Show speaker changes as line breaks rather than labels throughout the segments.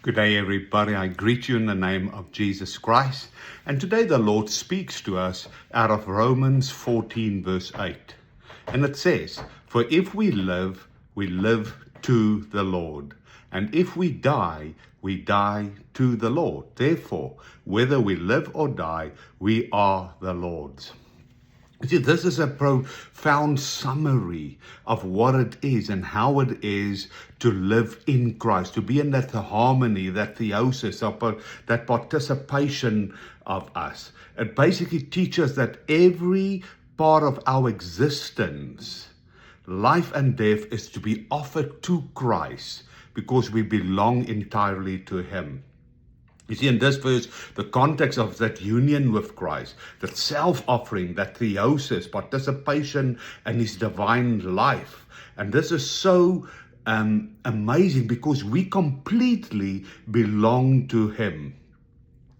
Good day, everybody. I greet you in the name of Jesus Christ. And today the Lord speaks to us out of Romans 14, verse 8. And it says, "For if we live to the Lord. And if we die to the Lord. Therefore, whether we live or die, we are the Lord's." See, this is a profound summary of what it is and how it is to live in Christ, to be in that harmony, that theosis, that participation of us. It basically teaches that every part of our existence, life and death, is to be offered to Christ because we belong entirely to Him. You see, in this verse, the context of that union with Christ, that self-offering, that theosis, participation in His divine life. And this is so amazing because we completely belong to Him.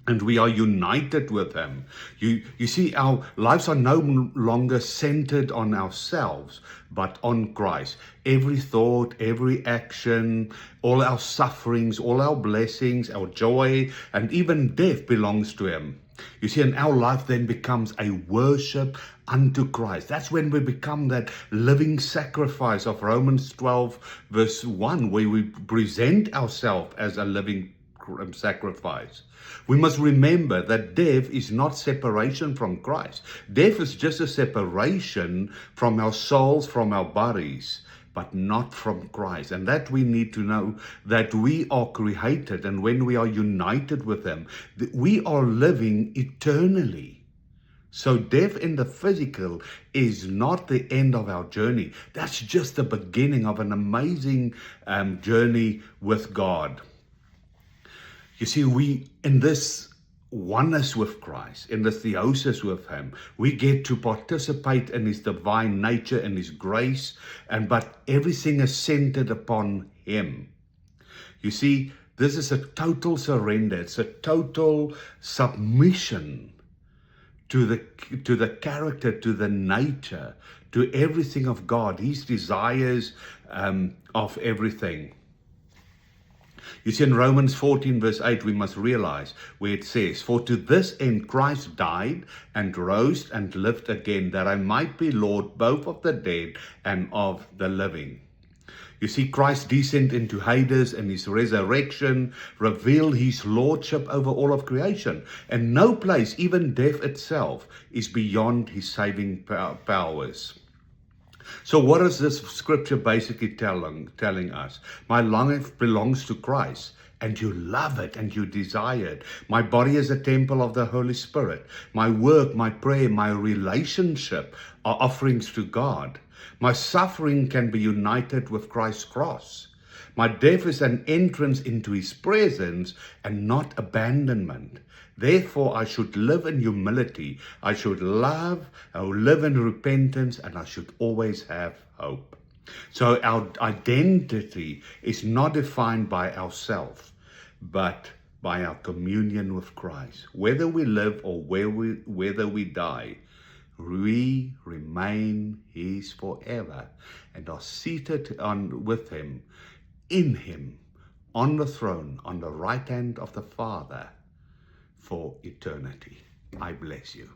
And we are united with Him. You see, our lives are no longer centered on ourselves, but on Christ. Every thought, every action, all our sufferings, all our blessings, our joy, and even death belongs to Him. You see, and our life then becomes a worship unto Christ. That's when we become that living sacrifice of Romans 12, verse 1, where we present ourselves as a living sacrifice. We must remember that death is not separation from Christ. Death is just a separation from our souls, from our bodies, but not from Christ. And that we need to know, that we are created, and when we are united with Him, we are living eternally. So death in the physical is not the end of our journey. That's just the beginning of an amazing journey with God. You see, we, in this oneness with Christ, in this theosis with Him, we get to participate in His divine nature and His grace, but everything is centered upon Him. You see, this is a total surrender. It's a total submission to the character, to the nature, to everything of God, His desires of everything. You see, in Romans 14, verse 8, we must realize where it says, "For to this end Christ died and rose and lived again, that I might be Lord both of the dead and of the living." You see, Christ's descent into Hades and His resurrection revealed His lordship over all of creation. And no place, even death itself, is beyond His saving powers. So what is this scripture basically telling us? My life belongs to Christ, and you love it and you desire it. My body is a temple of the Holy Spirit. My work, my prayer, my relationship are offerings to God. My suffering can be united with Christ's cross. My death is an entrance into His presence and not abandonment. Therefore, I should live in humility. I should live in repentance, and I should always have hope. So our identity is not defined by ourselves, but by our communion with Christ. Whether we live or whether we die, we remain His forever and are seated with Him, in Him, on the throne, on the right hand of the Father, for eternity. I bless you.